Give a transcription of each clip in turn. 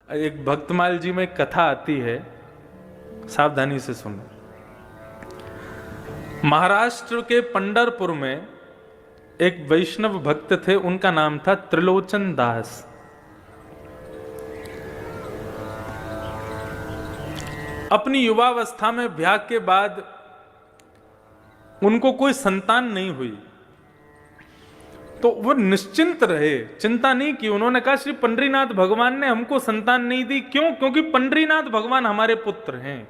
एक भक्तमाल जी में एक कथा आती है, सावधानी से सुनो। महाराष्ट्र के पंढरपुर में एक वैष्णव भक्त थे, उनका नाम था त्रिलोचन दास। अपनी युवावस्था में ब्याह के बाद उनको कोई संतान नहीं हुई, तो वो निश्चिंत रहे, चिंता नहीं की। उन्होंने कहा श्री पंडरीनाथ भगवान ने हमको संतान नहीं दी, क्यों? क्योंकि पंडरीनाथ भगवान हमारे पुत्र हैं,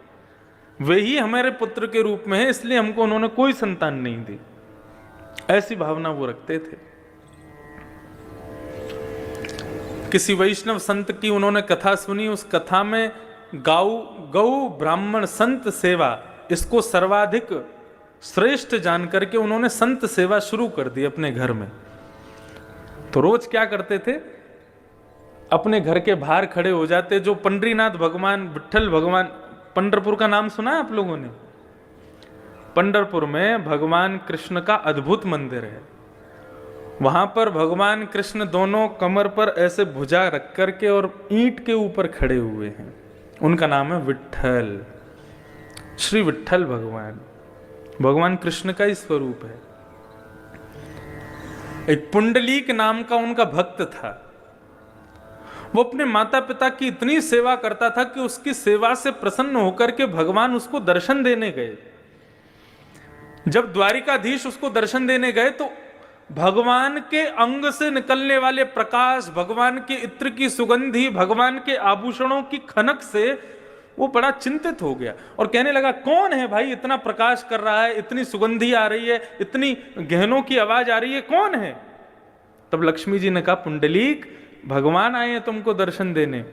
वे ही हमारे पुत्र के रूप में है, इसलिए हमको उन्होंने कोई संतान नहीं दी। ऐसी भावना वो रखते थे। किसी वैष्णव संत की उन्होंने कथा सुनी, उस कथा में गौ ब्राह्मण संत सेवा, इसको सर्वाधिक श्रेष्ठ जान करके उन्होंने संत सेवा शुरू कर दी अपने घर में। तो रोज क्या करते थे, अपने घर के बाहर खड़े हो जाते। जो पंडरीनाथ भगवान, विट्ठल भगवान, पंढरपुर का नाम सुना है आप लोगों ने? पंढरपुर में भगवान कृष्ण का अद्भुत मंदिर है। वहां पर भगवान कृष्ण दोनों कमर पर ऐसे भुजा रख करके और ईंट के ऊपर खड़े हुए हैं। उनका नाम है विट्ठल, श्री विट्ठल भगवान। भगवान कृष्ण का ही स्वरूप है। एक पुंडलीक नाम का उनका भक्त था। वो अपने माता पिता की इतनी सेवा करता था कि उसकी सेवा से प्रसन्न होकर के भगवान उसको दर्शन देने गए। जब द्वारिकाधीश उसको दर्शन देने गए तो भगवान के अंग से निकलने वाले प्रकाश, भगवान के इत्र की सुगंधी, भगवान के आभूषणों की खनक से वो बड़ा चिंतित हो गया और कहने लगा, कौन है भाई इतना प्रकाश कर रहा है, इतनी सुगंधी आ रही है, इतनी गहनों की आवाज आ रही है, कौन है? तब लक्ष्मी जी ने कहा, पुंडलीक भगवान आए हैं तुमको दर्शन देने।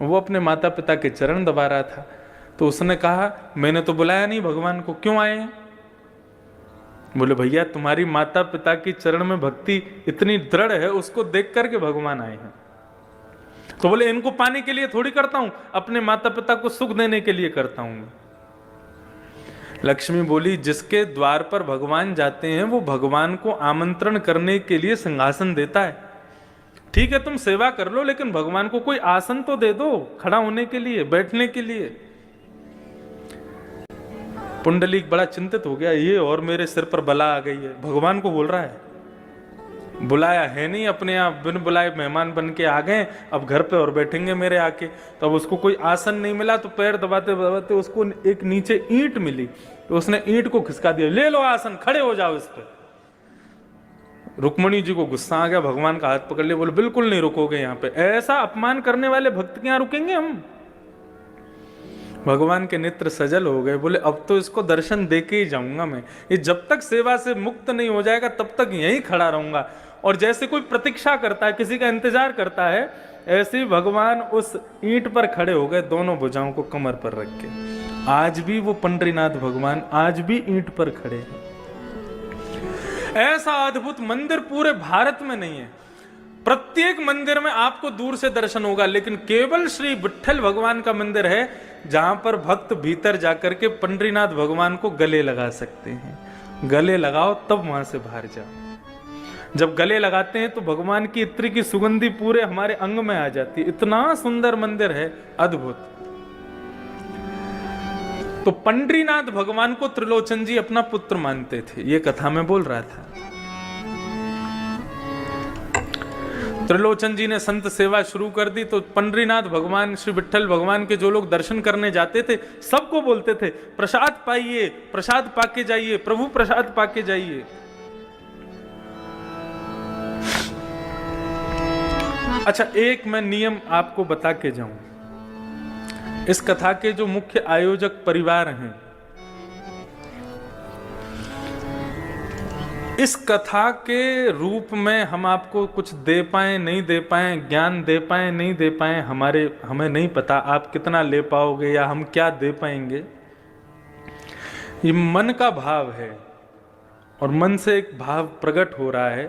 वो अपने माता पिता के चरण दबा रहा था। तो उसने कहा, मैंने तो बुलाया नहीं भगवान को, क्यों आए हैं? बोले, भैया तुम्हारी माता पिता की चरण में भक्ति इतनी दृढ़ है, उसको देख करके भगवान आए हैं। तो बोले, इनको पाने के लिए थोड़ी करता हूं, अपने माता पिता को सुख देने के लिए करता हूं। लक्ष्मी बोली, जिसके द्वार पर भगवान जाते हैं वो भगवान को आमंत्रण करने के लिए सिंहासन देता है। ठीक है तुम सेवा कर लो, लेकिन भगवान को कोई आसन तो दे दो, खड़ा होने के लिए, बैठने के लिए। पुंडलीक बड़ा चिंतित हो गया, ये और मेरे सिर पर बला आ गई है। भगवान को बोल रहा है, बुलाया है नहीं, अपने आप बिन बुलाए मेहमान बन के आ गए, अब घर पे और बैठेंगे मेरे आके। तो अब उसको कोई आसन नहीं मिला, तो पैर दबाते दबाते उसको एक नीचे ईंट मिली, तो उसने ईंट को खिसका दिया, ले लो आसन, खड़े हो जाओ इस पे। रुक्मणी जी को गुस्सा आ गया, भगवान का हाथ पकड़ लिया, बोले बिल्कुल नहीं रुकोगे यहाँ पे, ऐसा अपमान करने वाले भक्त के यहाँ रुकेंगे हम? भगवान के नेत्र सजल हो गए, बोले अब तो इसको दर्शन देके ही जाऊंगा मैं, ये जब तक सेवा से मुक्त नहीं हो जाएगा तब तक यहीं खड़ा रहूंगा। और जैसे कोई प्रतीक्षा करता है, किसी का इंतजार करता है, ऐसे ही भगवान उस ईंट पर खड़े हो गए, दोनों भुजाओं को कमर पर रख के। आज भी वो पंडरीनाथ भगवान आज भी ईंट पर खड़े हैं। ऐसा अद्भुत मंदिर पूरे भारत में नहीं है। प्रत्येक मंदिर में आपको दूर से दर्शन होगा, लेकिन केवल श्री विट्ठल भगवान का मंदिर है जहां पर भक्त भीतर जाकर के पंडरीनाथ भगवान को गले लगा सकते हैं। गले लगाओ तब वहां से बाहर जाओ। जब गले लगाते हैं तो भगवान की इत्र की सुगंधी पूरे हमारे अंग में आ जाती है। इतना सुंदर मंदिर है, अद्भुत। तो पंडरीनाथ भगवान को त्रिलोचन जी अपना पुत्र मानते थे, ये कथा में बोल रहा था। त्रिलोचन जी ने संत सेवा शुरू कर दी, तो पंडरीनाथ भगवान, श्री विट्ठल भगवान के जो लोग दर्शन करने जाते थे सबको बोलते थे, प्रसाद पाइए, प्रसाद पाके जाइए, प्रभु प्रसाद पाके जाइए। अच्छा, एक मैं नियम आपको बता के जाऊं। इस कथा के जो मुख्य आयोजक परिवार हैं, इस कथा के रूप में हम आपको कुछ दे पाए नहीं दे पाए, ज्ञान दे पाए नहीं दे पाए, हमें नहीं पता आप कितना ले पाओगे या हम क्या दे पाएंगे। ये मन का भाव है और मन से एक भाव प्रकट हो रहा है।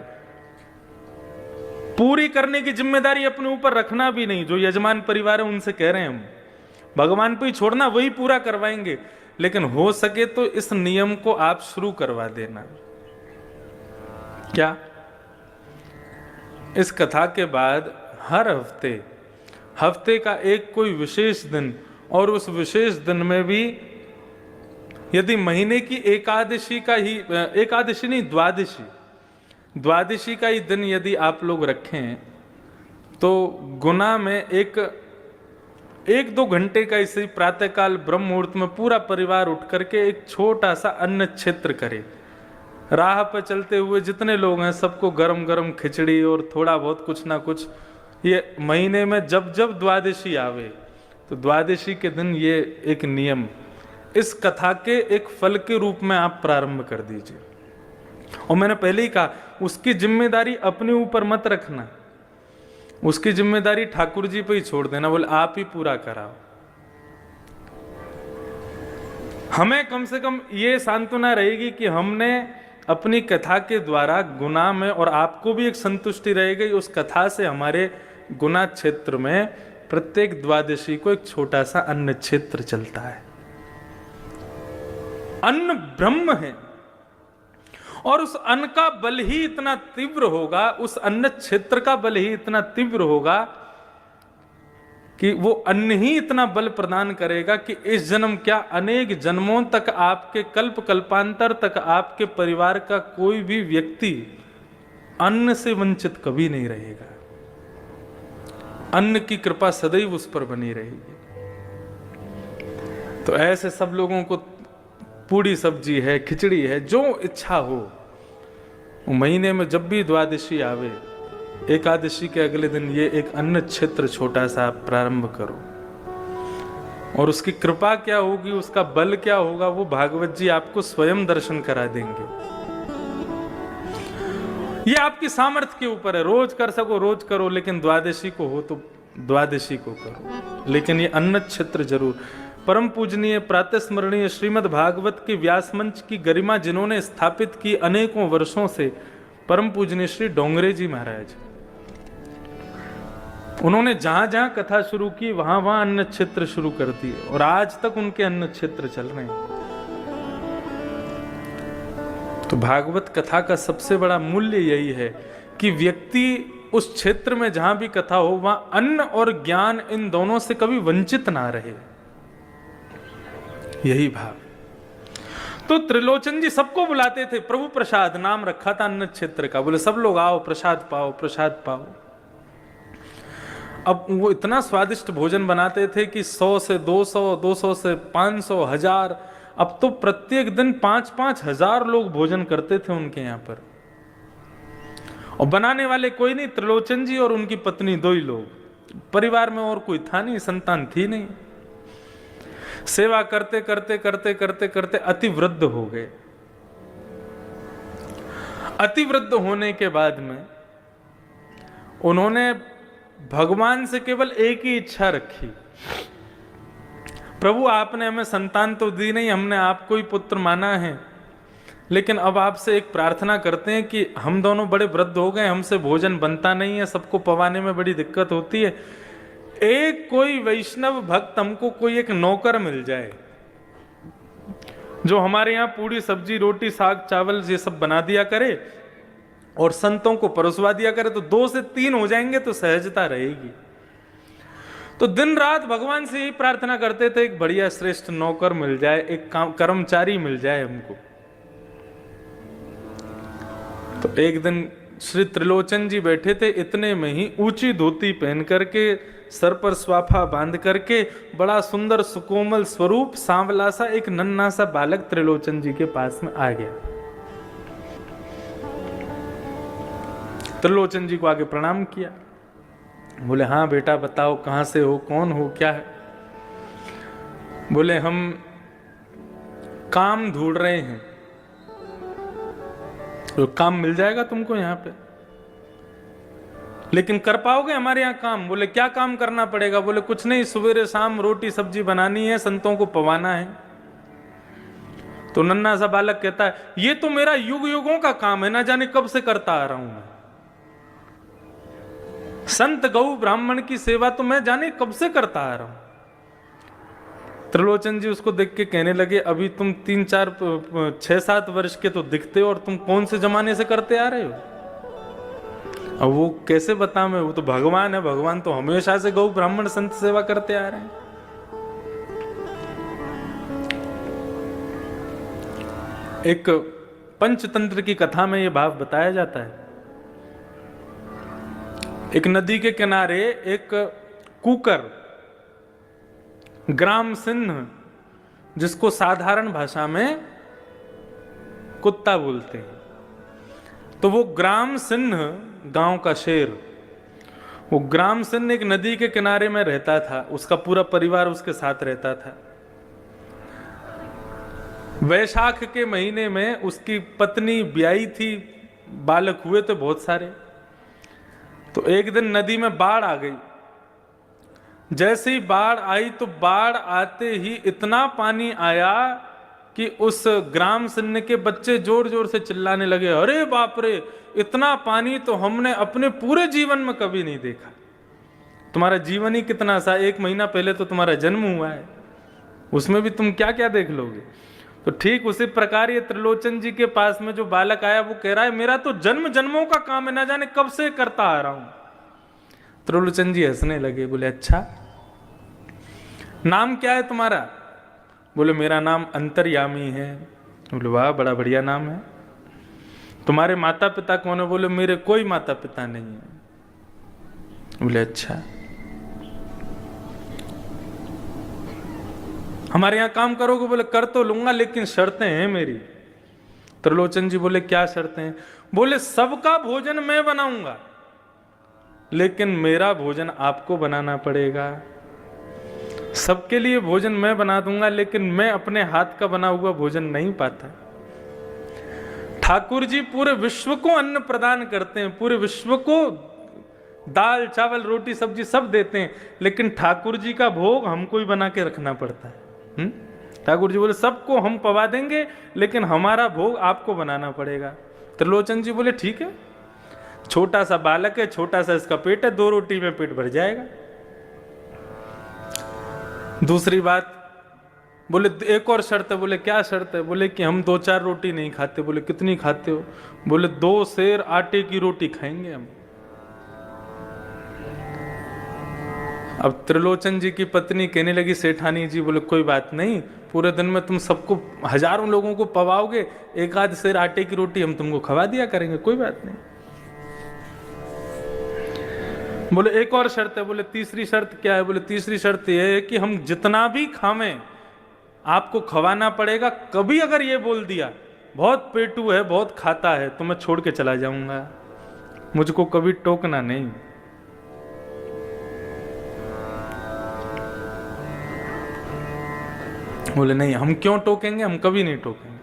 पूरी करने की जिम्मेदारी अपने ऊपर रखना भी नहीं। जो यजमान परिवार है उनसे कह रहे हैं हम, भगवान पे ही छोड़ना, वही पूरा करवाएंगे। लेकिन हो सके तो इस नियम को आप शुरू करवा देना। क्या? इस कथा के बाद हफ्ते का एक कोई विशेष दिन, और उस विशेष दिन में भी यदि महीने की एकादशी का ही, एकादशी नहीं द्वादशी का ही दिन यदि आप लोग रखें तो गुना में एक दो घंटे का इसी प्रातःकाल ब्रह्म मुहूर्त में पूरा परिवार उठ करके एक छोटा सा अन्न क्षेत्र करे। राह पर चलते हुए जितने लोग हैं सबको गरम गरम खिचड़ी और थोड़ा बहुत कुछ ना कुछ, ये महीने में जब जब द्वादशी आवे तो द्वादशी के दिन ये एक नियम इस कथा के एक फल के रूप में आप प्रारंभ कर दीजिए। और मैंने पहले ही कहा उसकी जिम्मेदारी अपने ऊपर मत रखना, उसकी जिम्मेदारी ठाकुर जी पे ही छोड़ देना, बोले आप ही पूरा कराओ। हमें कम से कम ये सांत्वना रहेगी कि हमने अपनी कथा के द्वारा गुना में, और आपको भी एक संतुष्टि रहेगी उस कथा से, हमारे गुना क्षेत्र में प्रत्येक द्वादशी को एक छोटा सा अन्न क्षेत्र चलता है। अन्न ब्रह्म है और उस अन्न का बल ही इतना तीव्र होगा, उस अन्न क्षेत्र का बल ही इतना तीव्र होगा कि वो अन्न ही इतना बल प्रदान करेगा कि इस जन्म क्या अनेक जन्मों तक, आपके कल्प कल्पांतर तक आपके परिवार का कोई भी व्यक्ति अन्न से वंचित कभी नहीं रहेगा। अन्न की कृपा सदैव उस पर बनी रहेगी। तो ऐसे सब लोगों को पूड़ी सब्जी है, खिचड़ी है, जो इच्छा हो, महीने में जब भी द्वादशी आवे, एकादशी के अगले दिन ये एक अन्न क्षेत्र छोटा सा प्रारंभ करो। और उसकी कृपा क्या होगी, उसका बल क्या होगा, वो भागवत जी आपको स्वयं दर्शन करा देंगे। ये आपकी सामर्थ्य के ऊपर है, रोज कर सको रोज करो, लेकिन द्वादशी को हो तो द्वादशी को करो, लेकिन ये अन्न क्षेत्र जरूर। परम पूजनीय प्रातः स्मरणीय श्रीमद् भागवत के व्यास मंच की गरिमा जिन्होंने स्थापित की अनेकों वर्षों से, परम पूजनीय श्री डोंगरे जी महाराज, उन्होंने जहां जहां कथा शुरू की वहां वहां अन्न क्षेत्र शुरू कर दिए और आज तक उनके अन्न क्षेत्र चल रहे हैं। तो भागवत कथा का सबसे बड़ा मूल्य यही है कि व्यक्ति उस क्षेत्र में जहां भी कथा हो वहां अन्न और ज्ञान इन दोनों से कभी वंचित ना रहे, यही भाव। तो त्रिलोचन जी सबको बुलाते थे, प्रभु प्रसाद नाम रखा था अन्न क्षेत्र का, बोले सब लोग आओ प्रसाद पाओ प्रसाद पाओ। अब वो इतना स्वादिष्ट भोजन बनाते थे कि 100 से 200, 200 से 500, 1000, अब तो प्रत्येक दिन 5-5 हजार लोग भोजन करते थे उनके यहाँ पर। और बनाने वाले कोई नहीं, त्रिलोचन जी और उनकी पत्नी, दो ही लोग, परिवार में और कोई था नहीं, संतान थी नहीं। सेवा करते करते करते करते करते अति वृद्ध हो गए। अति वृद्ध होने के बाद में उन्होंने भगवान से केवल एक ही इच्छा रखी, प्रभु आपने हमें संतान तो दी नहीं, हमने आपको ही पुत्र माना है, लेकिन अब आपसे एक प्रार्थना करते हैं कि हम दोनों बड़े वृद्ध हो गए, हमसे भोजन बनता नहीं है, सबको पवाने में बड़ी दिक्कत होती है, एक कोई वैष्णव भक्त हमको कोई एक नौकर मिल जाए जो हमारे यहाँ पूड़ी सब्जी रोटी साग चावल ये सब बना दिया करे और संतों को परोसवा दिया करे, तो 2 से 3 हो जाएंगे तो सहजता रहेगी। तो दिन रात भगवान से यही प्रार्थना करते थे, एक बढ़िया श्रेष्ठ नौकर मिल जाए, एक कर्मचारी मिल जाए हमको। तो एक दिन श्री त्रिलोचन जी बैठे थे, इतने में ही ऊंची धोती पहन करके, सर पर स्वाफा बांध करके, बड़ा सुंदर सुकोमल स्वरूप सांवला सा एक नन्हा सा बालक त्रिलोचन जी के पास में आ गया। त्रिलोचन जी को आगे प्रणाम किया, बोले हाँ बेटा बताओ कहां से हो, कौन हो, क्या है। बोले हम काम ढूंढ रहे हैं। तो काम मिल जाएगा तुमको यहाँ पे, लेकिन कर पाओगे हमारे यहाँ काम? बोले क्या काम करना पड़ेगा? बोले कुछ नहीं, सवेरे शाम रोटी सब्जी बनानी है, संतों को पवाना है। तो नन्हा सा बालक कहता है ये तो मेरा युग युगों का काम है, ना जाने कब से करता आ रहा हूं मैं। संत गौ ब्राह्मण की सेवा तो मैं जाने कब से करता आ रहा हूं। त्रिलोचन जी उसको देख के कहने लगे अभी तुम 3-4 6-7 वर्ष के तो दिखते हो, और तुम कौन से जमाने से करते आ रहे हो? अब वो कैसे बताऊं मैं, वो तो भगवान है, भगवान तो हमेशा से गौ ब्राह्मण संत सेवा करते आ रहे हैं। एक पंचतंत्र की कथा में यह भाव बताया जाता है। एक नदी के किनारे एक कुकर, ग्राम सिंह, जिसको साधारण भाषा में कुत्ता बोलते हैं, तो वो ग्राम सिंह गांव का शेर, वो ग्राम सिंह एक नदी के किनारे में रहता था, उसका पूरा परिवार उसके साथ रहता था। वैशाख के महीने में उसकी पत्नी ब्याई थी, बालक हुए थे बहुत सारे। तो एक दिन नदी में बाढ़ आ गई। जैसे ही बाढ़ आई तो बाढ़ आते ही इतना पानी आया कि उस ग्राम सिंह के बच्चे जोर जोर से चिल्लाने लगे, अरे बाप रे, इतना पानी तो हमने अपने पूरे जीवन में कभी नहीं देखा। तुम्हारा जीवन ही कितना सा, 1 महीना पहले तो तुम्हारा जन्म हुआ है, उसमें भी तुम क्या क्या देख लोगे। तो ठीक उसी प्रकार ये त्रिलोचन जी के पास में जो बालक आया वो कह रहा है, मेरा तो जन्म जन्मों का काम है, ना जाने कब से करता आ रहा हूं। त्रिलोचन जी हंसने लगे, बोले अच्छा नाम क्या है तुम्हारा? बोले मेरा नाम अंतर्यामी है। बोले वाह, बड़ा बढ़िया नाम है। तुम्हारे माता पिता कौन है? बोले मेरे कोई माता पिता नहीं है। बोले अच्छा, हमारे यहां काम करोगे? बोले कर तो लूंगा, लेकिन शर्तें हैं मेरी। त्रिलोचन जी बोले क्या शर्तें हैं? बोले सबका भोजन मैं बनाऊंगा, लेकिन मेरा भोजन आपको बनाना पड़ेगा। सबके लिए भोजन मैं बना दूंगा, लेकिन मैं अपने हाथ का बना हुआ भोजन नहीं पाता। ठाकुर जी पूरे विश्व को अन्न प्रदान करते हैं, पूरे विश्व को दाल चावल रोटी सब्जी सब देते हैं, लेकिन ठाकुर जी का भोग हमको ही बना के रखना पड़ता है। ठाकुर जी बोले सबको हम पवा देंगे, लेकिन हमारा भोग आपको बनाना पड़ेगा। त्रिलोचन जी बोले ठीक है, छोटा सा बालक है, छोटा सा इसका पेट है, 2 रोटी में पेट भर जाएगा। दूसरी बात, बोले एक और शर्त है। बोले क्या शर्त है? बोले कि हम 2-4 रोटी नहीं खाते। बोले कितनी खाते हो? बोले 2 सेर आटे की रोटी खाएंगे हम। अब त्रिलोचन जी की पत्नी कहने लगी, सेठानी जी, बोले कोई बात नहीं, पूरे दिन में तुम सबको हजारों लोगों को पवाओगे, 1-आध सेर आटे की रोटी हम तुमको खवा दिया करेंगे, कोई बात नहीं। बोले एक और शर्त है। बोले तीसरी शर्त क्या है? बोले तीसरी शर्त यह है कि हम जितना भी खावें आपको खवाना पड़ेगा। कभी अगर ये बोल दिया बहुत पेटू है, बहुत खाता है, तो मैं छोड़ के चला जाऊंगा, मुझको कभी टोकना नहीं। बोले नहीं, हम क्यों टोकेंगे, हम कभी नहीं टोकेंगे।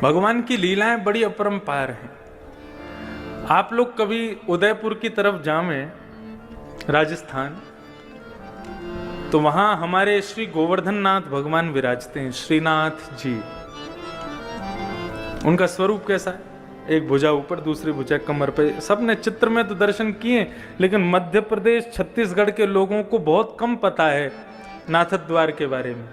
भगवान की लीलाएं बड़ी अपरंपार हैं। आप लोग कभी उदयपुर की तरफ जावें, राजस्थान, तो वहां हमारे श्री गोवर्धन नाथ भगवान विराजते हैं, श्रीनाथ जी। उनका स्वरूप कैसा है? एक भुजा ऊपर, दूसरी भुजा कमर पे। सबने चित्र में तो दर्शन किए, लेकिन मध्य प्रदेश छत्तीसगढ़ के लोगों को बहुत कम पता है नाथ द्वार के बारे में।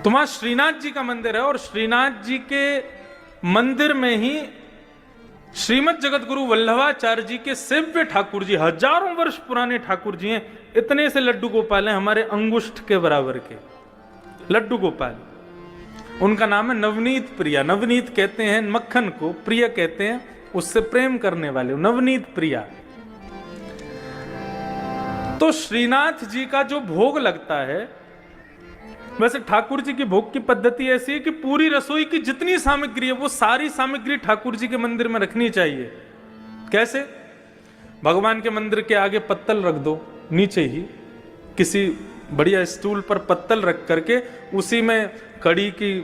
तो वहां श्रीनाथ जी का मंदिर है, और श्रीनाथ जी के मंदिर में ही श्रीमद जगत गुरु वल्लभाचार्य जी के सेव्य ठाकुर जी, हजारों वर्ष पुराने ठाकुर जी हैं। इतने से लड्डू गोपाल हैं, हमारे अंगुष्ठ के बराबर के लड्डू गोपाल। उनका नाम है नवनीत प्रिया। नवनीत कहते हैं मक्खन को, प्रिय कहते हैं उससे प्रेम करने वाले, नवनीत प्रिया। तो श्रीनाथ जी का जो भोग लगता है, वैसे ठाकुर जी की भोग की पद्धति ऐसी है कि पूरी रसोई की जितनी सामग्री है वो सारी सामग्री ठाकुर जी के मंदिर में रखनी चाहिए। कैसे? भगवान के मंदिर के आगे पत्तल रख दो, नीचे ही किसी बढ़िया स्टूल पर पत्तल रख करके उसी में कड़ी की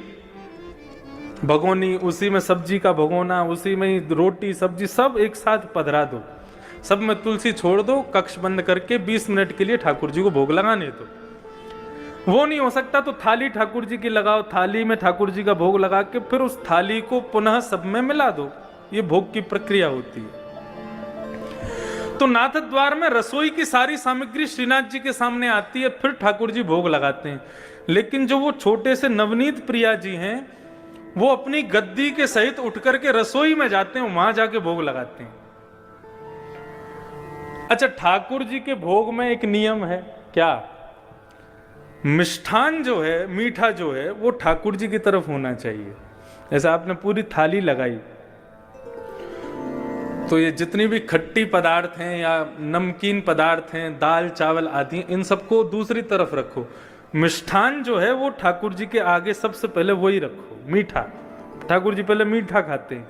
भगोनी, उसी में सब्जी का भगोना, उसी में ही रोटी सब्जी सब एक साथ पधरा दो, सब में तुलसी छोड़ दो, कक्ष बंद करके 20 मिनट के लिए ठाकुर जी को भोग लगाने दो। वो नहीं हो सकता तो थाली ठाकुर जी की लगाओ, थाली में ठाकुर जी का भोग लगा के फिर उस थाली को पुनः सब में मिला दो। ये भोग की प्रक्रिया होती है। तो नाथ द्वार में रसोई की सारी सामग्री श्रीनाथ जी के सामने आती है, फिर ठाकुर जी भोग लगाते हैं। लेकिन जो वो छोटे से नवनीत प्रिया जी हैं, वो अपनी गद्दी के सहित उठ करके रसोई में जाते हैं, वहां जाके भोग लगाते हैं। अच्छा, ठाकुर जी के भोग में एक नियम है क्या? मिष्ठान जो है, मीठा जो है, वो ठाकुर जी की तरफ होना चाहिए। जैसे आपने पूरी थाली लगाई तो ये जितनी भी खट्टी पदार्थ हैं या नमकीन पदार्थ हैं, दाल चावल आदि, इन सबको दूसरी तरफ रखो। मिष्ठान जो है वो ठाकुर जी के आगे सबसे पहले वही रखो। मीठा, ठाकुर जी पहले मीठा खाते हैं,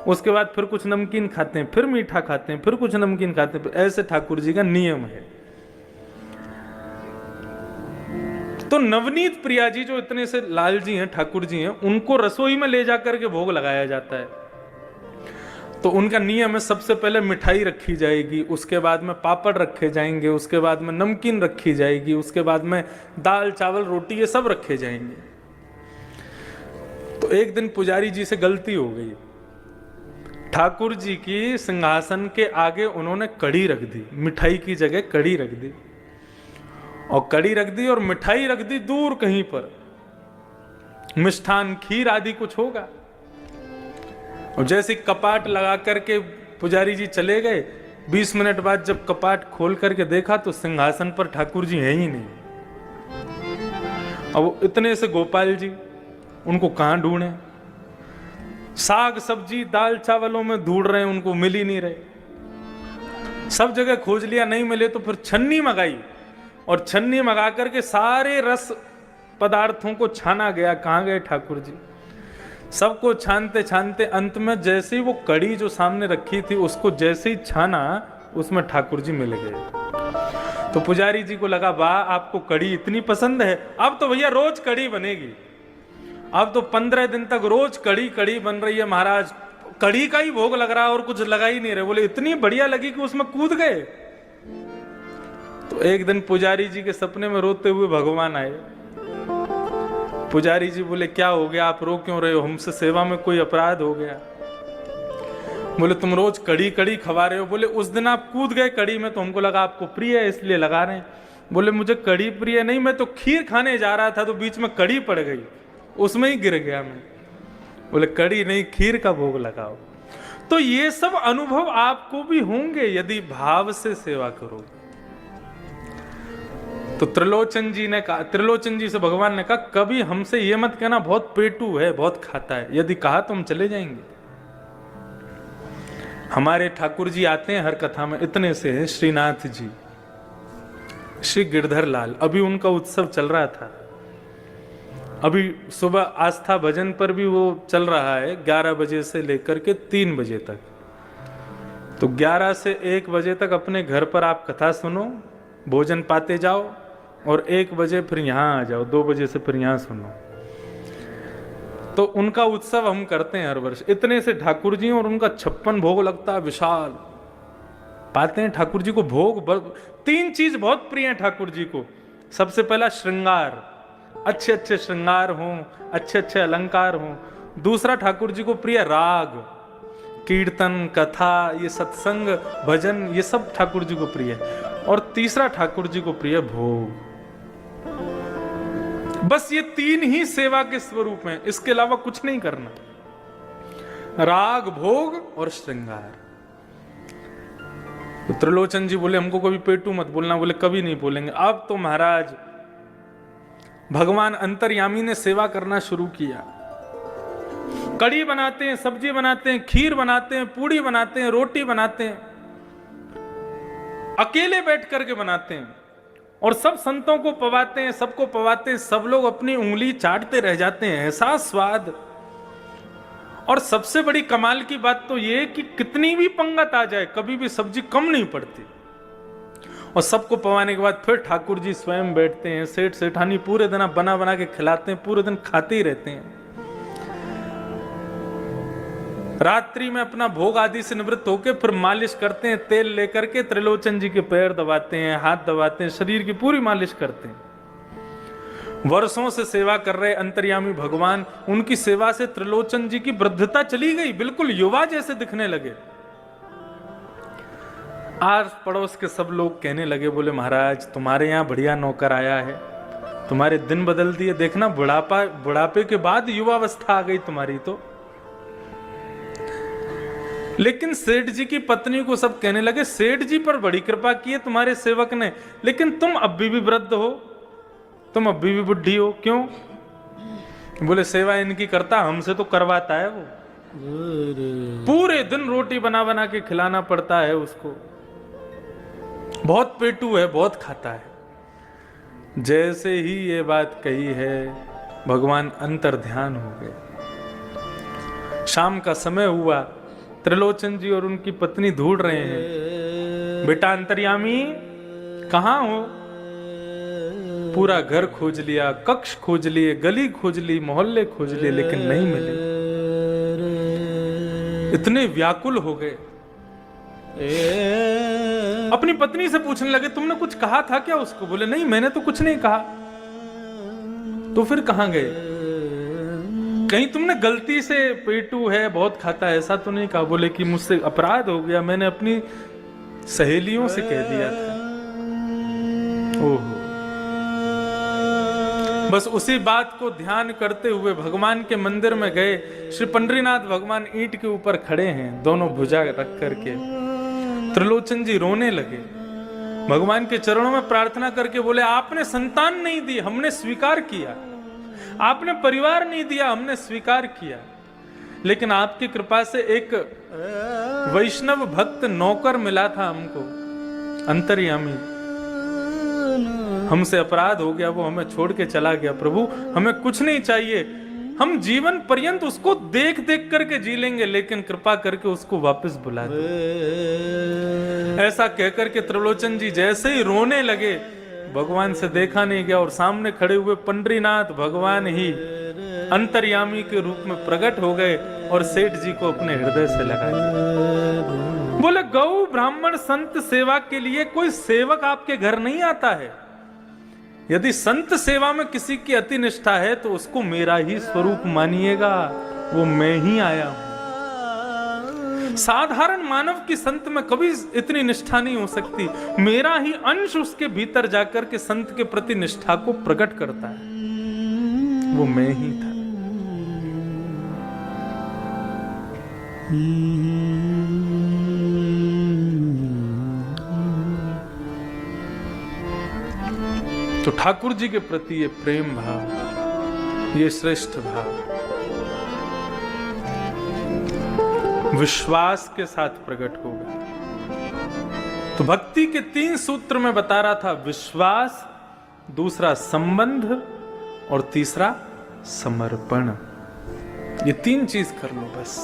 उसके बाद फिर कुछ नमकीन खाते हैं, फिर मीठा खाते हैं, फिर कुछ नमकीन खाते हैं। ऐसे ठाकुर जी का नियम है। तो नवनीत प्रिया जी जो इतने से लाल जी हैं, ठाकुर जी हैं, उनको रसोई में ले जाकर के भोग लगाया जाता है। तो उनका नियम है, सबसे पहले मिठाई रखी जाएगी, उसके बाद में पापड़ रखे जाएंगे, उसके बाद में नमकीन रखी जाएगी, उसके बाद में दाल चावल रोटी ये सब रखे जाएंगे। तो एक दिन पुजारी जी से गलती हो गई, ठाकुर जी की सिंहासन के आगे उन्होंने कड़ी रख दी, मिठाई की जगह कड़ी रख दी, और कड़ी रख दी और मिठाई रख दी दूर कहीं पर, मिष्ठान खीर आदि कुछ होगा। और जैसे कपाट लगा करके पुजारी जी चले गए, 20 मिनट बाद जब कपाट खोल करके देखा तो सिंहासन पर ठाकुर जी हैं ही नहीं। अब इतने से गोपाल जी, उनको कहां ढूंढे? साग सब्जी दाल चावलों में ढूंढ रहे हैं, उनको मिल ही नहीं रहे। सब जगह खोज लिया, नहीं मिले तो फिर छन्नी मंगाई, और छन्नी मंगा करके सारे रस पदार्थों को छाना गया। कहां गए ठाकुर जी? सबको छानते छानते अंत में जैसे ही वो कड़ी जो सामने रखी थी उसको जैसे ही छाना, उसमें ठाकुर जी मिल गए। तो पुजारी जी को लगा, वाह आपको कड़ी इतनी पसंद है, अब तो भैया रोज कड़ी बनेगी। अब तो 15 दिन तक रोज कड़ी कड़ी बन रही है महाराज, कड़ी का ही भोग लग रहा है और कुछ लगा ही नहीं रहे। बोले इतनी बढ़िया लगी कि उसमें कूद गए। तो एक दिन पुजारी जी के सपने में रोते हुए भगवान आए। पुजारी जी बोले, क्या हो गया, आप रो क्यों रहे हो? हमसे सेवा में कोई अपराध हो गया? बोले, तुम रोज कड़ी कड़ी खवा रहे हो। बोले, उस दिन आप कूद गए कड़ी में तो हमको लगा आपको प्रिय है इसलिए लगा रहे हैं। बोले, मुझे कड़ी प्रिय नहीं, मैं तो खीर खाने जा रहा था तो बीच में कड़ी पड़ गई, उसमें ही गिर गया मैं। बोले, कड़ी नहीं खीर का भोग लगाओ। तो ये सब अनुभव आपको भी होंगे यदि भाव से सेवा करोगे। तो त्रिलोचन जी ने कहा, त्रिलोचन जी से भगवान ने कहा, कभी हमसे ये मत कहना बहुत पेटू है, बहुत खाता है। यदि कहा तो हम चले जाएंगे। हमारे ठाकुर जी आते हैं हर कथा में, इतने से हैं श्रीनाथ जी, श्री गिरधर लाल। अभी उनका उत्सव चल रहा था, अभी सुबह आस्था भजन पर भी वो चल रहा है 11 बजे से लेकर के 3 बजे तक। तो 11 से 1 बजे तक अपने घर पर आप कथा सुनो, भोजन पाते जाओ, और 1 बजे फिर यहाँ आ जाओ, 2 बजे से फिर यहाँ सुनो। तो उनका उत्सव हम करते हैं हर वर्ष। इतने से ठाकुर जी और उनका 56 भोग लगता है, विशाल पाते हैं ठाकुर जी को भोग। 3 चीज बहुत प्रिय है ठाकुर जी को। सबसे पहला श्रृंगार, अच्छे अच्छे श्रृंगार हों, अच्छे अच्छे अलंकार हों। दूसरा ठाकुर जी को प्रिय राग, कीर्तन कथा, ये सत्संग भजन, ये सब ठाकुर जी को प्रिय है। और तीसरा ठाकुर जी को प्रिय भोग। बस ये 3 ही सेवा के स्वरूप हैं, इसके अलावा कुछ नहीं करना। राग, भोग और श्रृंगार। तो त्रिलोचन जी बोले, हमको कभी पेटू मत बोलना। बोले, कभी नहीं बोलेंगे। अब तो महाराज भगवान अंतर्यामी ने सेवा करना शुरू किया। कड़ी बनाते हैं, सब्जी बनाते हैं, खीर बनाते हैं, पूड़ी बनाते हैं, रोटी बनाते हैं, अकेले बैठ करके बनाते हैं, और सब संतों को पवाते हैं, सबको पवाते हैं। सब लोग अपनी उंगली चाटते रह जाते हैं, ऐसा स्वाद। और सबसे बड़ी कमाल की बात तो ये कि कितनी भी पंगत आ जाए, कभी भी सब्जी कम नहीं पड़ती। और सबको पवाने के बाद फिर ठाकुर जी स्वयं बैठते हैं, सेठ सेठानी पूरे दिन बना बना के खिलाते हैं, पूरे दिन खाते ही रहते हैं। रात्रि में अपना भोग आदि से निवृत्त होकर फिर मालिश करते हैं, तेल लेकर के त्रिलोचन जी के पैर दबाते हैं, हाथ दबाते हैं, शरीर की पूरी मालिश करते हैं। वर्षों से सेवा कर रहे अंतर्यामी भगवान, उनकी सेवा से त्रिलोचन जी की वृद्धता चली गई, बिल्कुल युवा जैसे दिखने लगे। आस पड़ोस के सब लोग कहने लगे, बोले महाराज तुम्हारे यहाँ बढ़िया नौकर आया है, तुम्हारे दिन बदल दिए। देखना बुढ़ापे के बाद युवावस्था आ गई तुम्हारी तो। लेकिन सेठ जी की पत्नी को सब कहने लगे, सेठ जी पर बड़ी कृपा की है तुम्हारे सेवक ने, लेकिन तुम अभी भी वृद्ध हो, तुम अभी भी बुढ़ी हो, क्यों? बोले सेवा इनकी करता, हमसे तो करवाता है वो। पूरे दिन रोटी बना बना के खिलाना पड़ता है उसको, बहुत पेटू है, बहुत खाता है। जैसे ही ये बात कही है, भगवान अंतर ध्यान हो गए। शाम का समय हुआ, त्रिलोचन जी और उनकी पत्नी ढूंढ रहे हैं, बेटा अंतर्यामी कहाँ हो? पूरा घर खोज लिया, कक्ष खोज लिए, गली खोज ली, मोहल्ले खोज लिए, लेकिन नहीं मिले। इतने व्याकुल हो गए, अपनी पत्नी से पूछने लगे, तुमने कुछ कहा था क्या उसको? बोले नहीं, मैंने तो कुछ नहीं कहा। तो फिर कहां गए? कहीं तुमने गलती से पेटू है, बहुत खाता है, ऐसा तो नहीं कहा? बोले कि मुझसे अपराध हो गया, मैंने अपनी सहेलियों से कह दिया था। ओहो। बस उसी बात को ध्यान करते हुए भगवान के मंदिर में गए। श्री पंडरीनाथ भगवान ईंट के ऊपर खड़े हैं, दोनों भुजा रख करके। त्रिलोचन जी रोने लगे, भगवान के चरणों में प्रार्थना करके बोले, आपने संतान नहीं दी, हमने स्वीकार किया। आपने परिवार नहीं दिया, हमने स्वीकार किया। लेकिन आपकी कृपा से एक वैष्णव भक्त नौकर मिला था हमको, अंतर्यामी। हमसे अपराध हो गया, वो हमें छोड़ के चला गया। प्रभु हमें कुछ नहीं चाहिए, हम जीवन पर्यंत उसको देख देख करके जी लेंगे, लेकिन कृपा करके उसको वापस बुला दो। ऐसा कहकर के त्रिलोचन जी जैसे ही रोने लगे, भगवान से देखा नहीं गया और सामने खड़े हुए पंडरीनाथ भगवान ही अंतर्यामी के रूप में प्रकट हो गए और सेठ जी को अपने हृदय से लगा दिया। बोले, गौ ब्राह्मण संत सेवा के लिए कोई सेवक आपके घर नहीं आता है। यदि संत सेवा में किसी की अति निष्ठा है तो उसको मेरा ही स्वरूप मानिएगा, वो मैं ही आया हूं। साधारण मानव की संत में कभी इतनी निष्ठा नहीं हो सकती, मेरा ही अंश उसके भीतर जाकर के संत के प्रति निष्ठा को प्रकट करता है, वो मैं ही था। तो ठाकुर जी के प्रति ये प्रेम भाव, ये श्रेष्ठ भाव विश्वास के साथ प्रकट होगा। तो भक्ति के 3 सूत्र में बता रहा था, विश्वास, दूसरा संबंध और तीसरा समर्पण। ये 3 चीज कर लो बस।